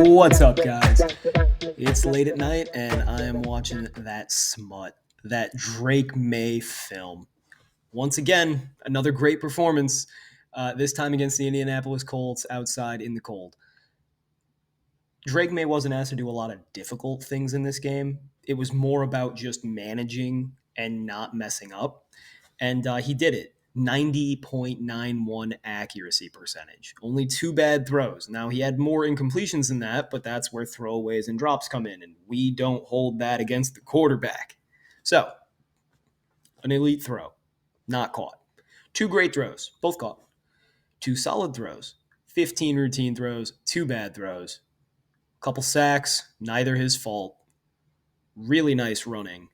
What's up, guys? It's late at night, and I am watching that smut, that Drake May film. Once again, another great performance, this time against the Indianapolis Colts outside in the cold. Drake May wasn't asked to do a lot of difficult things in this game. It was more about just managing and not messing up. And he did it. 90.91 accuracy percentage. Only two bad throws. Now, he had more incompletions than that, but that's where throwaways and drops come in, and we don't hold that against the quarterback. So, an elite throw, not caught. Two great throws, both caught. Two solid throws, 15 routine throws, two bad throws. Couple sacks, neither his fault. Really nice running.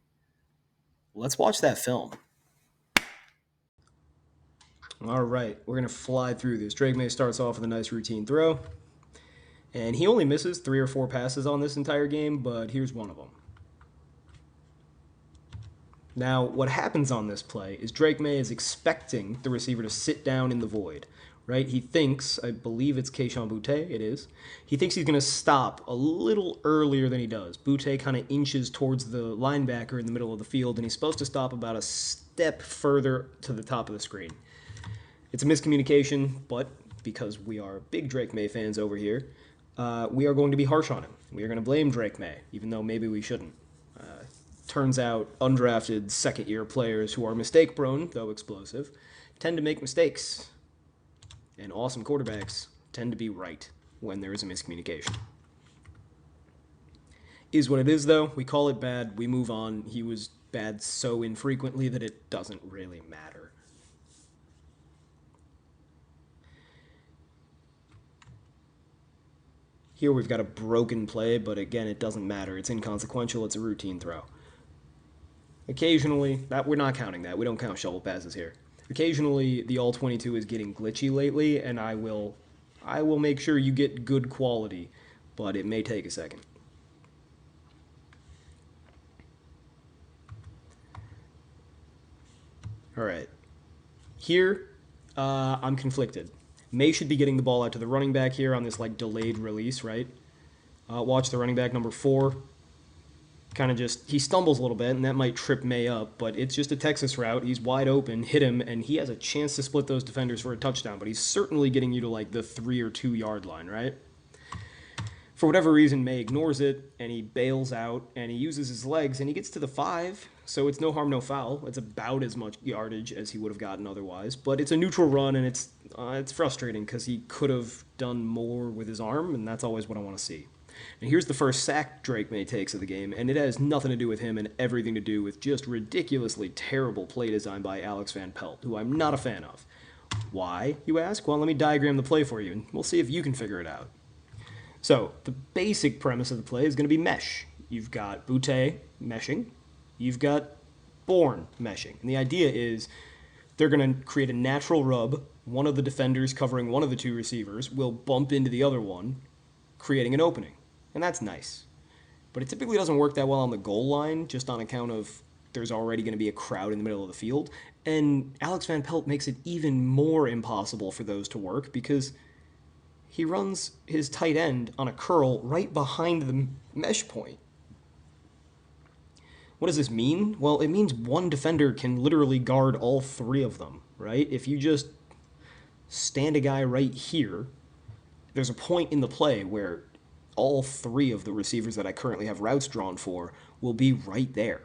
Let's watch that film. All right, we're going to fly through this. Drake May starts off with a nice routine throw. And he only misses 3 or 4 passes on this entire game, but here's one of them. Now, what happens on this play is Drake May is expecting the receiver to sit down in the void, right? He thinks, I believe it's Keishon Butte, it is. He thinks he's going to stop a little earlier than he does. Butte kind of inches towards the linebacker in the middle of the field, and he's supposed to stop about a step further to the top of the screen. It's a miscommunication, but because we are big Drake May fans over here, we are going to be harsh on him. We are going to blame Drake May, even though maybe we shouldn't. Turns out undrafted second-year players who are mistake-prone, though explosive, tend to make mistakes. And awesome quarterbacks tend to be right when there is a miscommunication. Is what it is, though. We call it bad. We move on. He was bad so infrequently that it doesn't really matter. Here we've got a broken play, but again, it doesn't matter. It's inconsequential. It's a routine throw. Occasionally, we're not counting that. We don't count shovel passes here. Occasionally, the All-22 is getting glitchy lately, and I will make sure you get good quality, but it may take a second. All right. Here, I'm conflicted. May should be getting the ball out to the running back here on this delayed release, right? Watch the running back, number 4. He stumbles a little bit, and that might trip May up, but it's just a Texas route. He's wide open, hit him, and he has a chance to split those defenders for a touchdown, but he's certainly getting you to the 3 or 2 yard line, right? For whatever reason, May ignores it, and he bails out, and he uses his legs, and he gets to the 5, so it's no harm, no foul. It's about as much yardage as he would have gotten otherwise, but it's a neutral run, and it's frustrating because he could have done more with his arm, and that's always what I want to see. And here's the first sack Drake May takes of the game, and it has nothing to do with him and everything to do with just ridiculously terrible play design by Alex Van Pelt, who I'm not a fan of. Why, you ask? Well, let me diagram the play for you, and we'll see if you can figure it out. So, the basic premise of the play is going to be mesh. You've got Butte meshing. You've got Bourne meshing. And the idea is they're going to create a natural rub. One of the defenders covering one of the 2 receivers will bump into the other one, creating an opening. And that's nice. But it typically doesn't work that well on the goal line, just on account of there's already going to be a crowd in the middle of the field. And Alex Van Pelt makes it even more impossible for those to work because he runs his tight end on a curl right behind the mesh point. What does this mean? Well, it means one defender can literally guard all 3 of them, right? If you just stand a guy right here, there's a point in the play where all 3 of the receivers that I currently have routes drawn for will be right there.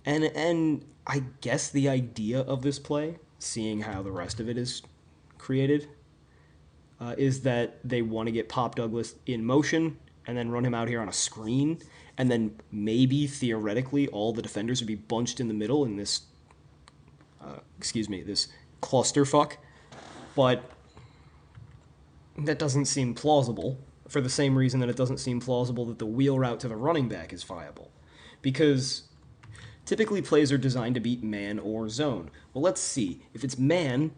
And I guess the idea of this play, seeing how the rest of it is created, is that they want to get Pop Douglas in motion and then run him out here on a screen, and then maybe, theoretically, all the defenders would be bunched in the middle in this, this clusterfuck. But that doesn't seem plausible, for the same reason that it doesn't seem plausible that the wheel route to the running back is viable. Because typically plays are designed to beat man or zone. Well, let's see. If it's man,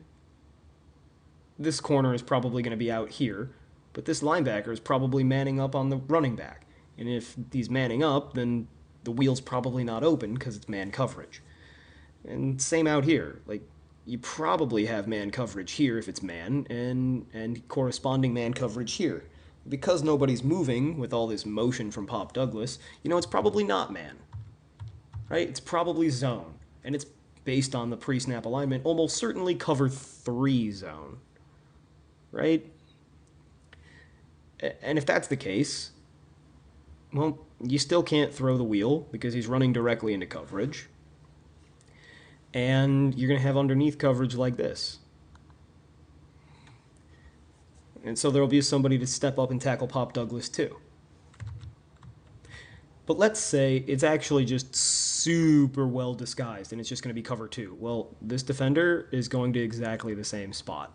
this corner is probably going to be out here, but this linebacker is probably manning up on the running back. And if he's manning up, then the wheel's probably not open because it's man coverage. And same out here. you probably have man coverage here if it's man, and corresponding man coverage here. Because nobody's moving with all this motion from Pop Douglas, it's probably not man, right? It's probably zone, and it's based on the pre-snap alignment, almost certainly cover 3 zone, right? And if that's the case, well, you still can't throw the wheel because he's running directly into coverage. And you're going to have underneath coverage like this. And so there will be somebody to step up and tackle Pop Douglas too. But let's say it's actually just super well disguised and it's just going to be cover 2. Well, this defender is going to exactly the same spot.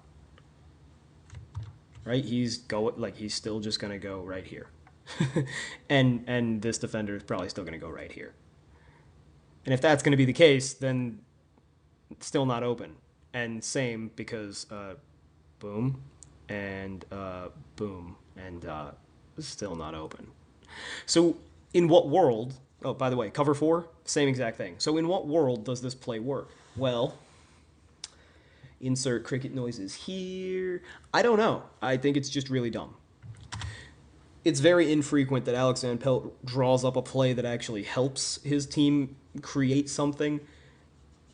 Right? He's still just going to go right here. and this defender is probably still going to go right here. And if that's going to be the case, then it's still not open. And same because boom and boom and still not open. So in what world, oh, by the way, cover 4, same exact thing. So in what world does this play work? Well, insert cricket noises here. I don't know. I think it's just really dumb. It's very infrequent that Alex Van Pelt draws up a play that actually helps his team create something.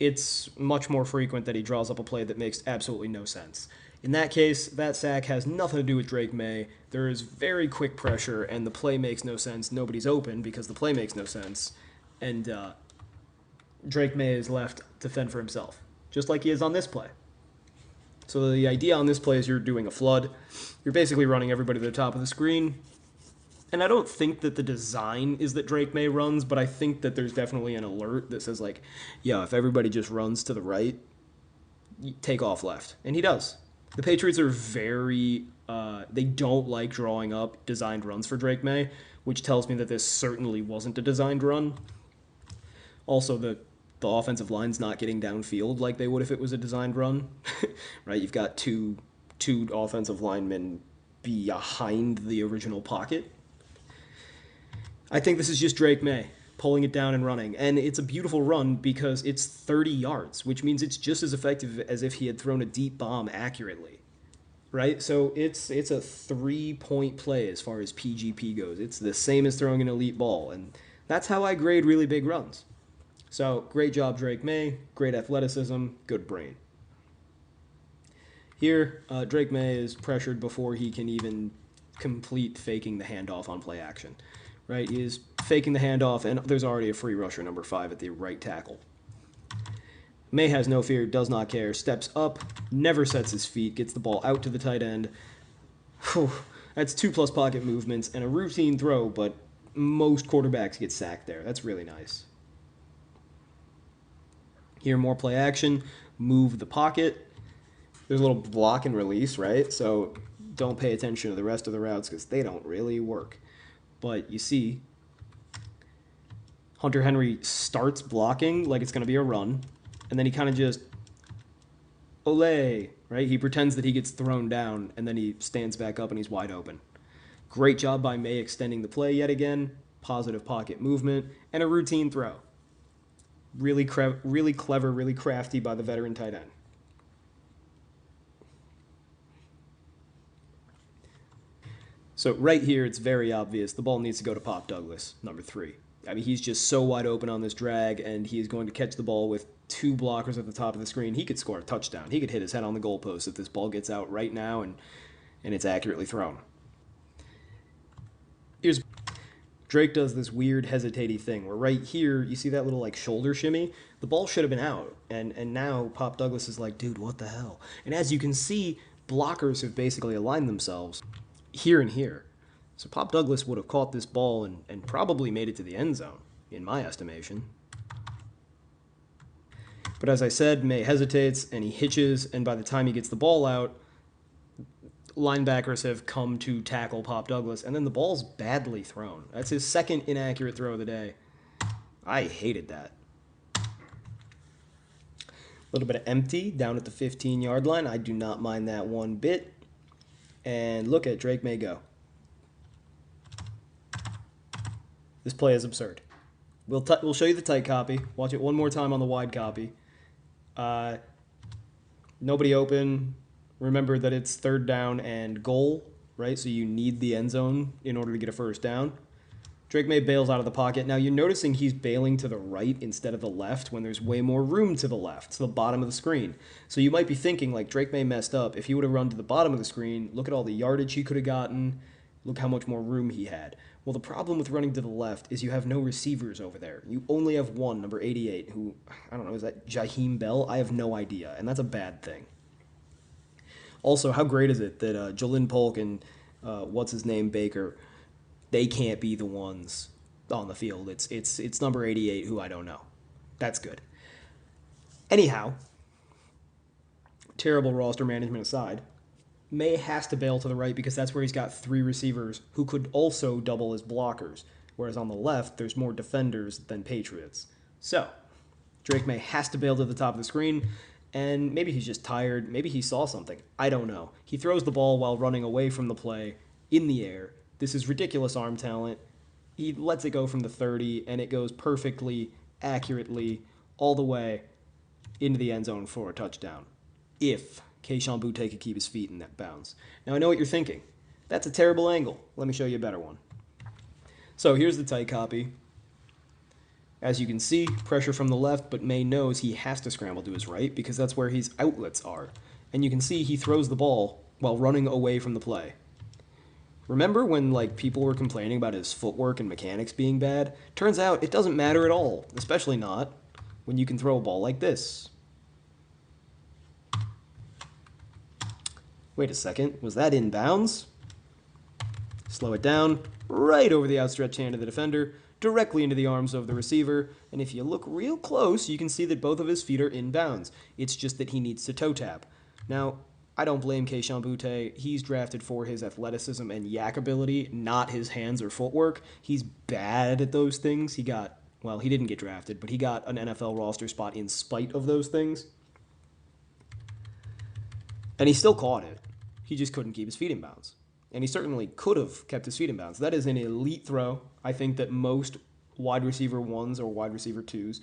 It's much more frequent that he draws up a play that makes absolutely no sense. In that case, that sack has nothing to do with Drake Maye. There is very quick pressure, and the play makes no sense. Nobody's open because the play makes no sense. And Drake Maye is left to fend for himself, just like he is on this play. So the idea on this play is you're doing a flood. You're basically running everybody to the top of the screen. And I don't think that the design is that Drake Maye runs, but I think that there's definitely an alert that says, like, yeah, if everybody just runs to the right, take off left. And he does. The Patriots are very, they don't like drawing up designed runs for Drake Maye, which tells me that this certainly wasn't a designed run. Also, the offensive line's not getting downfield like they would if it was a designed run, right? You've got two offensive linemen behind the original pocket. I think this is just Drake Maye pulling it down and running. And it's a beautiful run because it's 30 yards, which means it's just as effective as if he had thrown a deep bomb accurately, right? So it's a 3-point play as far as PGP goes. It's the same as throwing an elite ball, and that's how I grade really big runs. So great job, Drake Maye. Great athleticism, good brain. Here, Drake Maye is pressured before he can even complete faking the handoff on play action. Right, he is faking the handoff, and there's already a free rusher, number 5, at the right tackle. Maye has no fear, does not care, steps up, never sets his feet, gets the ball out to the tight end. Whew, that's 2+ pocket movements and a routine throw, but most quarterbacks get sacked there. That's really nice. Here, more play action, move the pocket. There's a little block and release, right? So don't pay attention to the rest of the routes because they don't really work. But you see, Hunter Henry starts blocking like it's going to be a run, and then he kind of just, ole, right? He pretends that he gets thrown down, and then he stands back up and he's wide open. Great job by Maye extending the play yet again, positive pocket movement, and a routine throw. Really clever, really crafty by the veteran tight end. So right here, it's very obvious. The ball needs to go to Pop Douglas, number 3. I mean, he's just so wide open on this drag, and he is going to catch the ball with 2 blockers at the top of the screen. He could score a touchdown. He could hit his head on the goalpost if this ball gets out right now and it's accurately thrown. Drake does this weird hesitating thing where right here, you see that little like shoulder shimmy? The ball should have been out, and now Pop Douglas is like, dude, what the hell? And as you can see, blockers have basically aligned themselves here and here. So Pop Douglas would have caught this ball and probably made it to the end zone, in my estimation. But as I said, Maye hesitates and he hitches, and by the time he gets the ball out, linebackers have come to tackle Pop Douglas, and then the ball's badly thrown. That's his second inaccurate throw of the day. I hated that. A little bit of empty down at the 15-yard line. I do not mind that one bit. And look at Drake Maye go. This play is absurd. We'll show you the tight copy. Watch it one more time on the wide copy. Nobody open. Remember that it's third down and goal, right? So you need the end zone in order to get a first down. Drake Maye bails out of the pocket. Now you're noticing he's bailing to the right instead of the left when there's way more room to the left, to the bottom of the screen. So you might be thinking, like, Drake Maye messed up. If he would have run to the bottom of the screen, look at all the yardage he could have gotten. Look how much more room he had. Well, the problem with running to the left is you have no receivers over there. You only have one, number 88, who, I don't know, is that Jaheim Bell? I have no idea, and that's a bad thing. Also, how great is it that Jalen Polk and what's-his-name, Baker, they can't be the ones on the field. It's number 88, who I don't know. That's good. Anyhow, terrible roster management aside, Maye has to bail to the right because that's where he's got three receivers who could also double as blockers, whereas on the left, there's more defenders than Patriots. So, Drake Maye has to bail to the top of the screen, and maybe he's just tired. Maybe he saw something. I don't know. He throws the ball while running away from the play in the air. This is ridiculous arm talent. He lets it go from the 30, and it goes perfectly, accurately, all the way into the end zone for a touchdown. If Kayshon Boutte could keep his feet in that bounds. Now, I know what you're thinking. That's a terrible angle. Let me show you a better one. So here's the tight copy. As you can see, pressure from the left, but Maye knows he has to scramble to his right because that's where his outlets are. And you can see he throws the ball while running away from the play. Remember when people were complaining about his footwork and mechanics being bad? Turns out it doesn't matter at all, especially not when you can throw a ball like this. Wait a second, was that in bounds? Slow it down, right over the outstretched hand of the defender, directly into the arms of the receiver, and if you look real close, you can see that both of his feet are in bounds. It's just that he needs to toe tap. Now, I don't blame Kayshon Boutte. He's drafted for his athleticism and yak ability, not his hands or footwork. He's bad at those things. He didn't get drafted, but he got an NFL roster spot in spite of those things. And he still caught it. He just couldn't keep his feet in bounds. And he certainly could have kept his feet in bounds. That is an elite throw. I think that most wide receiver ones or wide receiver twos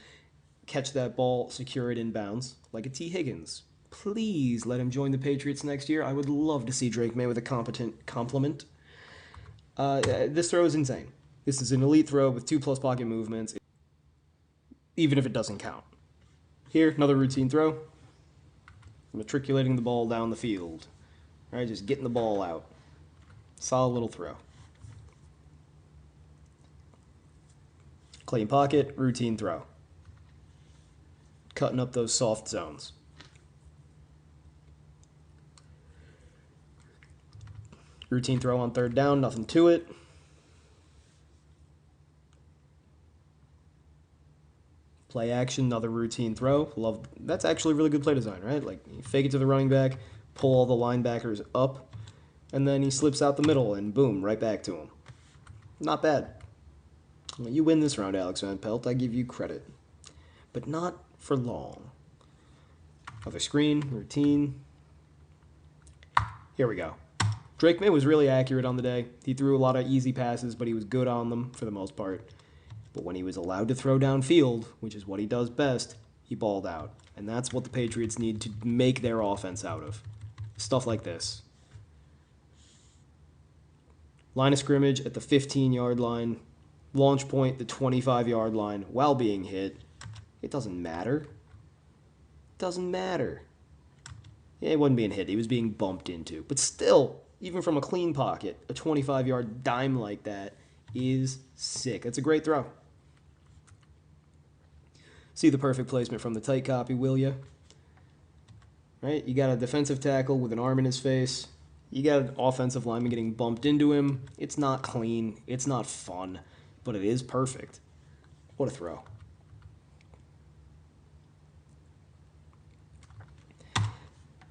catch that ball, secure it in bounds, like a T. Higgins. Please let him join the Patriots next year. I would love to see Drake Maye with a competent complement. This throw is insane. This is an elite throw with 2+ pocket movements, even if it doesn't count. Here, another routine throw. Matriculating the ball down the field. All right, just getting the ball out. Solid little throw. Clean pocket, routine throw. Cutting up those soft zones. Routine throw on third down, nothing to it. Play action, another routine throw. That's actually really good play design, right? Like, you fake it to the running back, pull all the linebackers up, and then he slips out the middle, and boom, right back to him. Not bad. You win this round, Alex Van Pelt. I give you credit. But not for long. Other screen, routine. Here we go. Drake Maye was really accurate on the day. He threw a lot of easy passes, but he was good on them for the most part. But when he was allowed to throw downfield, which is what he does best, he balled out. And that's what the Patriots need to make their offense out of. Stuff like this. Line of scrimmage at the 15-yard line. Launch point, the 25-yard line, while being hit. It doesn't matter. Doesn't matter. Yeah, he wasn't being hit. He was being bumped into. But still, even from a clean pocket, a 25-yard dime like that is sick. It's a great throw. See the perfect placement from the tight copy, will you? Right? You got a defensive tackle with an arm in his face. You got an offensive lineman getting bumped into him. It's not clean. It's not fun. But it is perfect. What a throw.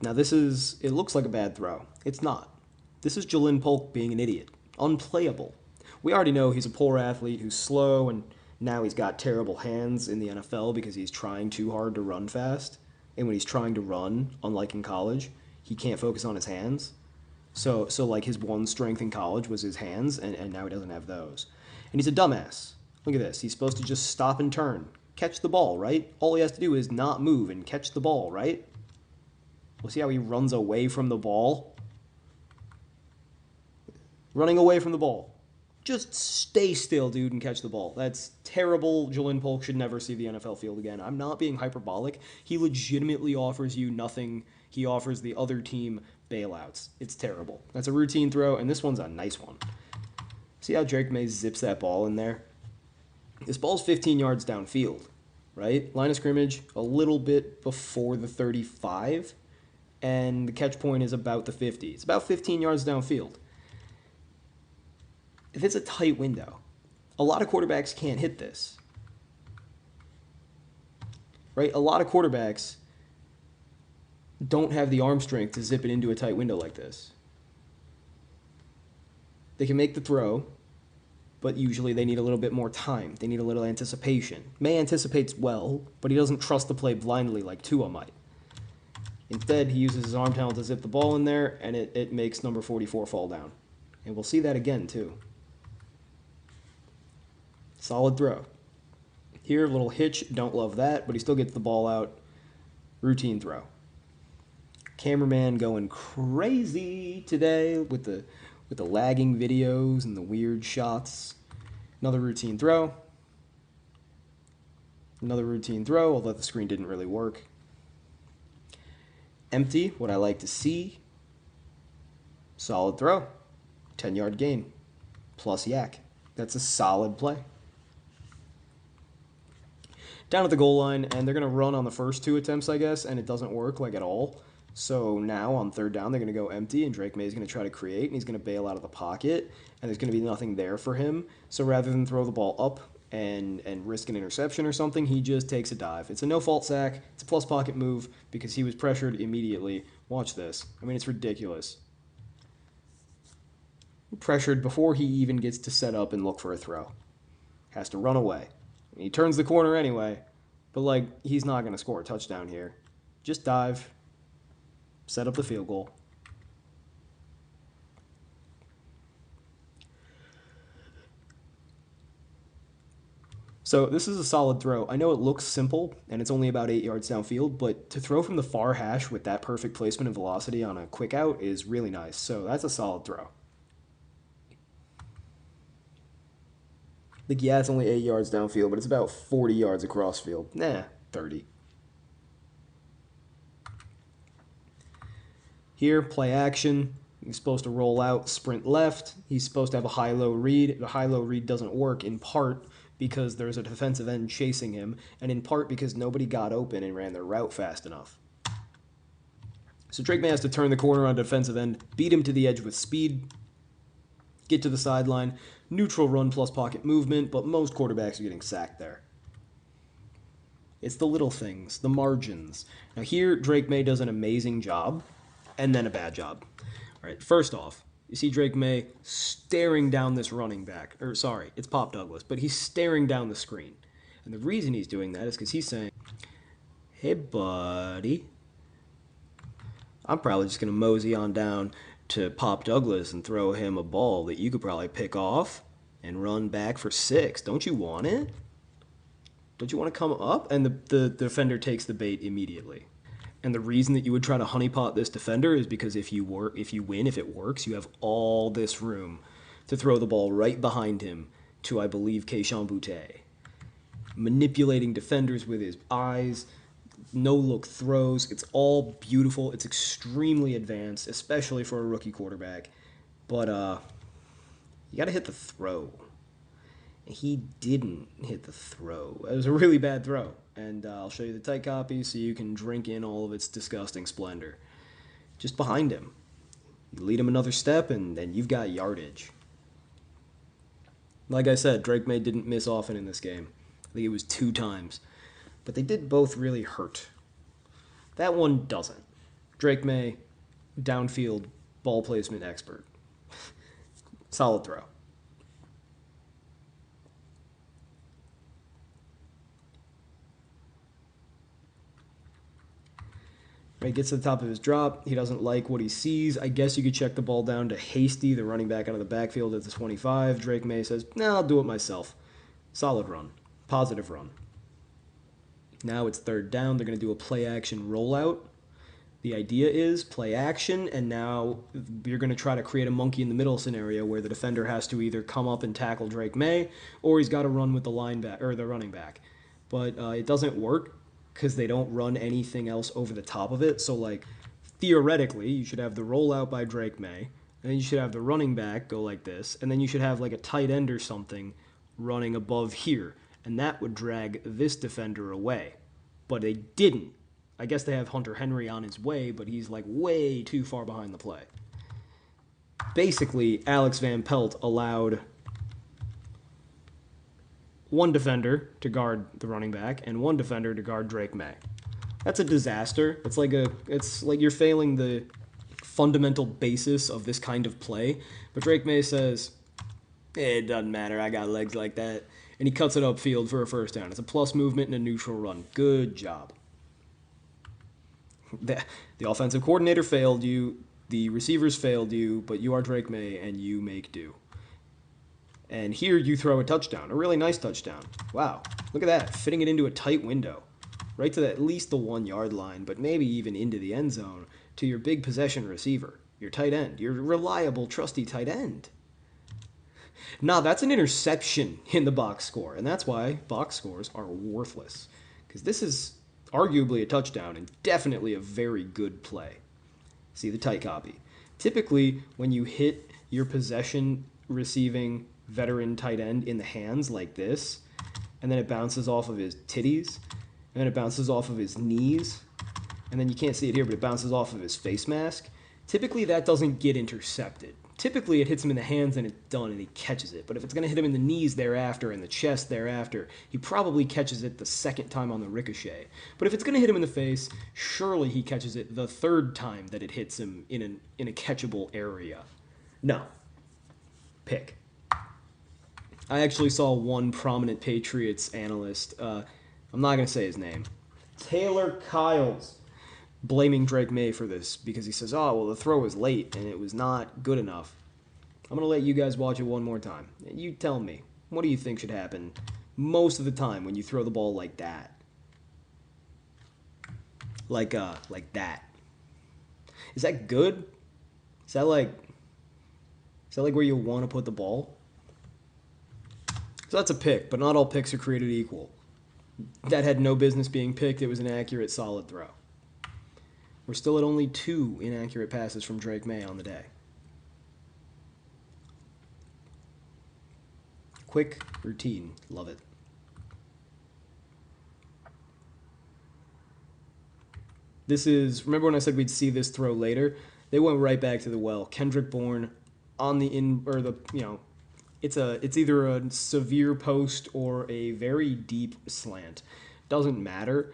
Now it looks like a bad throw. It's not. This is Jalen Polk being an idiot. Unplayable. We already know he's a poor athlete who's slow, and now he's got terrible hands in the NFL because he's trying too hard to run fast. And when he's trying to run, unlike in college, he can't focus on his hands. So his one strength in college was his hands, and now he doesn't have those. And he's a dumbass. Look at this. He's supposed to just stop and turn. Catch the ball, right? All he has to do is not move and catch the ball, right? We'll see how he runs away from the ball. Running away from the ball. Just stay still, dude, and catch the ball. That's terrible. Jalen Polk should never see the NFL field again. I'm not being hyperbolic. He legitimately offers you nothing. He offers the other team bailouts. It's terrible. That's a routine throw, and this one's a nice one. See how Drake Maye zips that ball in there? This ball's 15 yards downfield, right? Line of scrimmage a little bit before the 35, and the catch point is about the 50. It's about 15 yards downfield. If it's a tight window, a lot of quarterbacks can't hit this, right? A lot of quarterbacks don't have the arm strength to zip it into a tight window like this. They can make the throw, but usually they need a little bit more time. They need a little anticipation. Maye anticipates well, but he doesn't trust the play blindly like Tua might. Instead, he uses his arm talent to zip the ball in there, and it makes number 44 fall down. And we'll see that again, too. Solid throw. Here, a little hitch. Don't love that, but he still gets the ball out. Routine throw. Cameraman going crazy today with the lagging videos and the weird shots. Another routine throw. Another routine throw, although the screen didn't really work. Empty, what I like to see. Solid throw. 10-yard gain. Plus yak. That's a solid play. Down at the goal line, and they're going to run on the first two attempts, I guess, and it doesn't work like at all. So now on third down, they're going to go empty, and Drake Maye is going to try to create, and he's going to bail out of the pocket, and there's going to be nothing there for him. So rather than throw the ball up and risk an interception or something, he just takes a dive. It's a no-fault sack. It's a plus pocket move because he was pressured immediately. Watch this. I mean, it's ridiculous. Pressured before he even gets to set up and look for a throw. Has to run away. He turns the corner anyway, but, like, he's not going to score a touchdown here. Just dive. Set up the field goal. So this is a solid throw. I know it looks simple, and it's only about 8 yards downfield, but to throw from the far hash with that perfect placement and velocity on a quick out is really nice. So that's a solid throw. Like, yeah, it's only 8 yards downfield, but it's about 40 yards across field. Nah, 30. Here, play action. He's supposed to roll out, sprint left. He's supposed to have a high-low read. The high-low read doesn't work, in part because there's a defensive end chasing him, and in part because nobody got open and ran their route fast enough. So Drake Maye has to turn the corner on defensive end, beat him to the edge with speed, get to the sideline, neutral run plus pocket movement, but most quarterbacks are getting sacked there. It's the little things, the margins. Now here, Drake Maye does an amazing job, and then a bad job. All right, first off, you see Drake Maye staring down this running back. Or, sorry, it's Pop Douglas, but he's staring down the screen. And the reason he's doing that is because he's saying, hey, buddy, I'm probably just going to mosey on down to Pop Douglas and throw him a ball that you could probably pick off and run back for 6. Don't you want it? Don't you want to come up? And the defender takes the bait immediately. And the reason that you would try to honeypot this defender is because if you win, if it works, you have all this room to throw the ball right behind him to, I believe, Keyshawn Boutte. Manipulating defenders with his eyes, no-look throws. It's all beautiful. It's extremely advanced, especially for a rookie quarterback. But you got to hit the throw. He didn't hit the throw. It was a really bad throw. And I'll show you the tight copy so you can drink in all of its disgusting splendor. Just behind him. You lead him another step, and you've got yardage. Like I said, Drake Maye didn't miss often in this game. I think it was 2 times. But they did both really hurt. That one doesn't. Drake Maye, downfield, ball placement expert. Solid throw. Right, gets to the top of his drop. He doesn't like what he sees. I guess you could check the ball down to Hasty, the running back out of the backfield at the 25. Drake Maye says, nah, I'll do it myself. Solid run. Positive run. Now it's third down. They're going to do a play-action rollout. The idea is play action, and now you're going to try to create a monkey in the middle scenario where the defender has to either come up and tackle Drake Maye, or he's got to run with the linebacker or the running back. But it doesn't work because they don't run anything else over the top of it. So like theoretically, you should have the rollout by Drake Maye, and then you should have the running back go like this, and then you should have like a tight end or something running above here, and that would drag this defender away. But they didn't. I guess they have Hunter Henry on his way, but he's like way too far behind the play. Basically, Alex Van Pelt allowed one defender to guard the running back and one defender to guard Drake Maye. That's a disaster. It's like you're failing the fundamental basis of this kind of play. But Drake Maye says, it doesn't matter, I got legs like that. And he cuts it upfield for a first down. It's a plus movement and a neutral run. Good job. The offensive coordinator failed you, the receivers failed you, but you are Drake Maye and you make do. And here you throw a touchdown, a really nice touchdown. Wow, look at that, fitting it into a tight window. Right to at least the 1 yard line, but maybe even into the end zone to your big possession receiver, your tight end, your reliable, trusty tight end. Now, that's an interception in the box score, and that's why box scores are worthless. Because this is arguably a touchdown and definitely a very good play. See the tight copy. Typically, when you hit your possession receiving veteran tight end in the hands like this, and then it bounces off of his titties, and then it bounces off of his knees, and then you can't see it here, but it bounces off of his face mask, typically that doesn't get intercepted. Typically, it hits him in the hands and it's done and he catches it. But if it's going to hit him in the knees thereafter and the chest thereafter, he probably catches it the second time on the ricochet. But if it's going to hit him in the face, surely he catches it the third time that it hits him in a catchable area. No. Pick. I actually saw one prominent Patriots analyst, I'm not going to say his name, Taylor Kyles, blaming Drake Maye for this because he says, oh, well, the throw was late and it was not good enough. I'm going to let you guys watch it one more time. You tell me, what do you think should happen most of the time when you throw the ball like that? Like that. Is that good? Is that like where you want to put the ball? So that's a pick, but not all picks are created equal. That had no business being picked. It was an accurate, solid throw. We're still at only 2 inaccurate passes from Drake Maye on the day. Quick, routine. Love it. This is, remember when I said we'd see this throw later? They went right back to the well. Kendrick Bourne on the it's either a severe post or a very deep slant. Doesn't matter.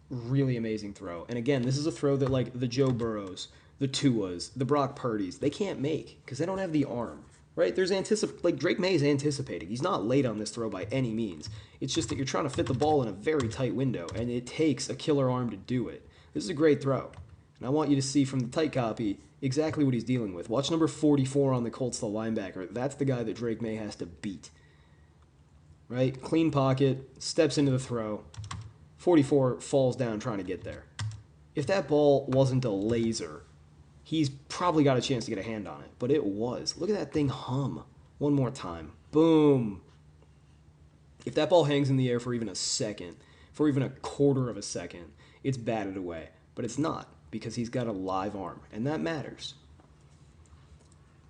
Really amazing throw. And again, this is a throw that like the Joe Burrows, the Tuas, the Brock Purdys, they can't make because they don't have the arm, right? There's Drake Maye's anticipating. He's not late on this throw by any means. It's just that you're trying to fit the ball in a very tight window, and it takes a killer arm to do it. This is a great throw. And I want you to see from the tight copy exactly what he's dealing with. Watch number 44 on the Colts, the linebacker. That's the guy that Drake Maye has to beat. Right? Clean pocket, steps into the throw. 44 falls down trying to get there. If that ball wasn't a laser, he's probably got a chance to get a hand on it. But it was. Look at that thing hum. One more time. Boom. If that ball hangs in the air for even a second, for even a quarter of a second, it's batted away. But it's not, because he's got a live arm, and that matters.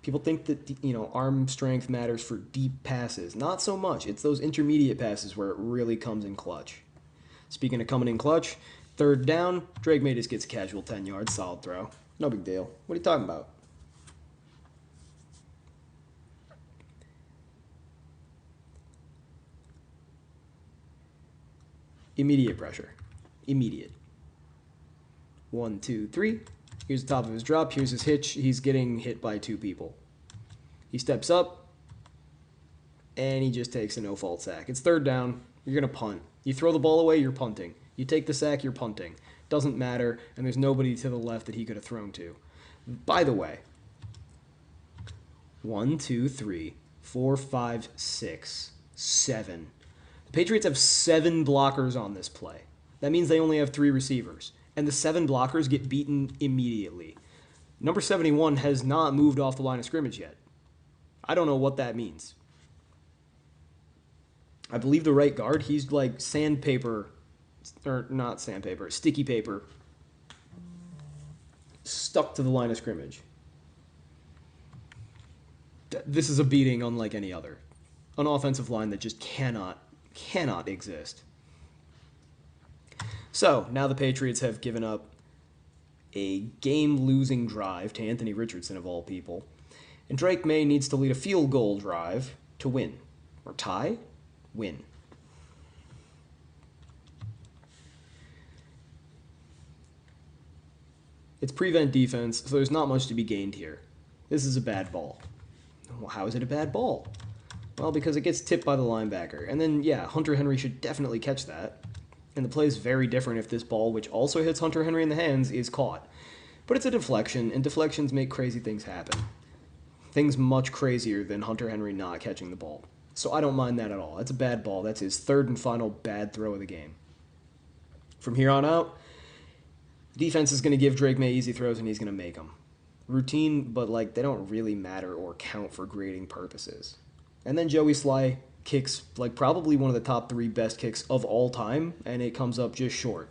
People think that, arm strength matters for deep passes. Not so much. It's those intermediate passes where it really comes in clutch. Speaking of coming in clutch, third down, Drake Maye just gets a casual 10 yards, solid throw. No big deal. What are you talking about? Immediate pressure. Immediate. 1, 2, 3. Here's the top of his drop. Here's his hitch. He's getting hit by 2 people. He steps up, and he just takes a no-fault sack. It's third down. You're going to punt. You throw the ball away, you're punting. You take the sack, you're punting. Doesn't matter, and there's nobody to the left that he could have thrown to. By the way, 1, 2, 3, 4, 5, 6, 7. The Patriots have 7 blockers on this play. That means they only have 3 receivers. and the 7 blockers get beaten immediately. Number 71 has not moved off the line of scrimmage yet. I don't know what that means. I believe the right guard, he's like sandpaper, or not sandpaper, sticky paper, stuck to the line of scrimmage. This is a beating unlike any other. An offensive line that just cannot exist. So, now the Patriots have given up a game-losing drive to Anthony Richardson, of all people. And Drake Maye needs to lead a field goal drive to win. Or tie? Win. It's prevent defense, so there's not much to be gained here. This is a bad ball. Well, how is it a bad ball? Well, because it gets tipped by the linebacker. And then, yeah, Hunter Henry should definitely catch that. And the play is very different if this ball, which also hits Hunter Henry in the hands, is caught. But it's a deflection, and deflections make crazy things happen. Things much crazier than Hunter Henry not catching the ball. So I don't mind that at all. That's a bad ball. That's his third and final bad throw of the game. From here on out, defense is going to give Drake Maye easy throws, and he's going to make them. Routine, but like they don't really matter or count for grading purposes. And then Joey Sly kicks like probably one of the top 3 best kicks of all time, and it comes up just short.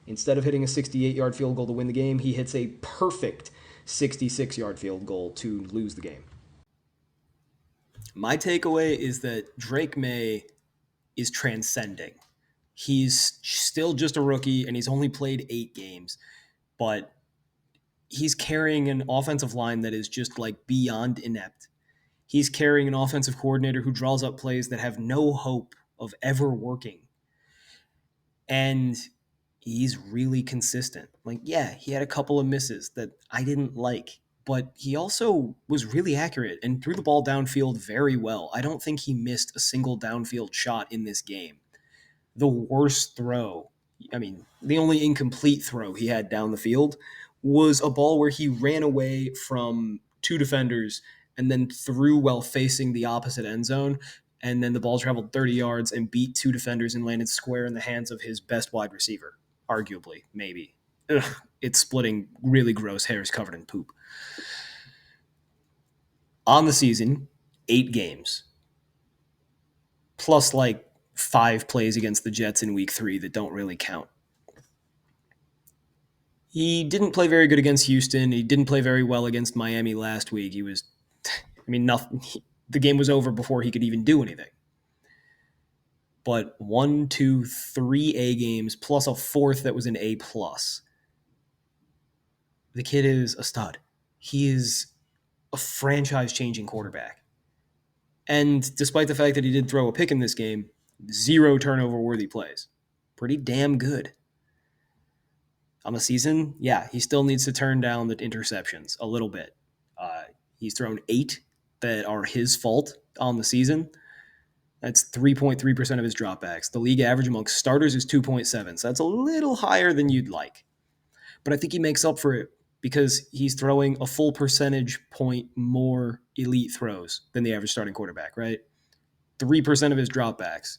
Instead of hitting a 68-yard field goal to win the game, he hits a perfect 66-yard field goal to lose the game. My takeaway is that Drake Maye is transcending. He's still just a rookie, and he's only played 8 games, but he's carrying an offensive line that is just like beyond inept. He's carrying an offensive coordinator who draws up plays that have no hope of ever working. And he's really consistent. Like, yeah, he had a couple of misses that I didn't like, but he also was really accurate and threw the ball downfield very well. I don't think he missed a single downfield shot in this game. The worst throw, the only incomplete throw he had down the field was a ball where he ran away from 2 defenders and then threw while facing the opposite end zone. And then the ball traveled 30 yards and beat 2 defenders and landed square in the hands of his best wide receiver. Arguably, maybe. Ugh, it's splitting really gross hairs covered in poop. On the season, 8 games. Plus like 5 plays against the Jets in week 3 that don't really count. He didn't play very good against Houston. He didn't play very well against Miami last week. He was, nothing. The game was over before he could even do anything. But 1, 2, 3 A games plus a 4th that was an A+. The kid is a stud. He is a franchise-changing quarterback. And despite the fact that he did throw a pick in this game, 0 turnover-worthy plays. Pretty damn good. On the season, yeah, he still needs to turn down the interceptions a little bit. He's thrown 8 that are his fault on the season. That's 3.3% of his dropbacks. The league average amongst starters is 2.7, so that's a little higher than you'd like. But I think he makes up for it because he's throwing a full percentage point more elite throws than the average starting quarterback, right? 3% of his dropbacks.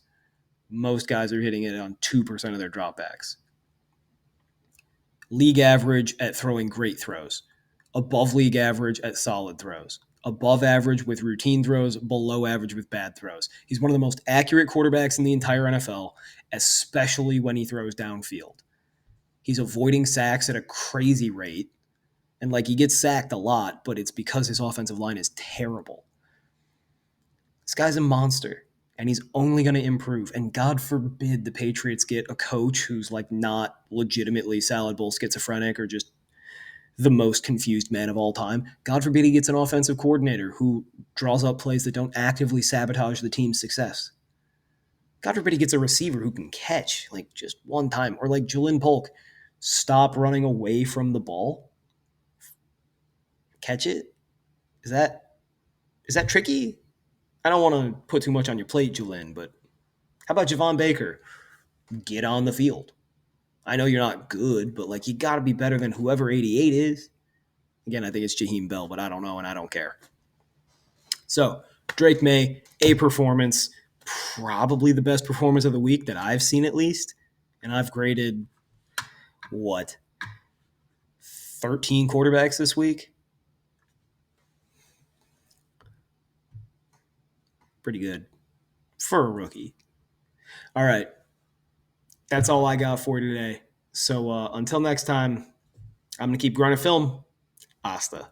Most guys are hitting it on 2% of their dropbacks. League average at throwing great throws. Above league average at solid throws. Above average with routine throws, below average with bad throws. He's one of the most accurate quarterbacks in the entire NFL, especially when he throws downfield. He's avoiding sacks at a crazy rate. And he gets sacked a lot, but it's because his offensive line is terrible. This guy's a monster, and he's only going to improve. And God forbid the Patriots get a coach who's not legitimately salad bowl schizophrenic or just the most confused man of all time. God forbid he gets an offensive coordinator who draws up plays that don't actively sabotage the team's success. God forbid he gets a receiver who can catch just one time, or Jalen Polk, stop running away from the ball. Catch it? Is that tricky? I don't want to put too much on your plate, Jalen, but how about Javon Baker? Get on the field. I know you're not good, but you got to be better than whoever 88 is. Again, I think it's Jaheim Bell, but I don't know and I don't care. So, Drake Maye, A performance, probably the best performance of the week that I've seen at least, and I've graded what, 13 quarterbacks this week? Pretty good for a rookie. All right. That's all I got for you today. So until next time, I'm going to keep grinding film. Hasta.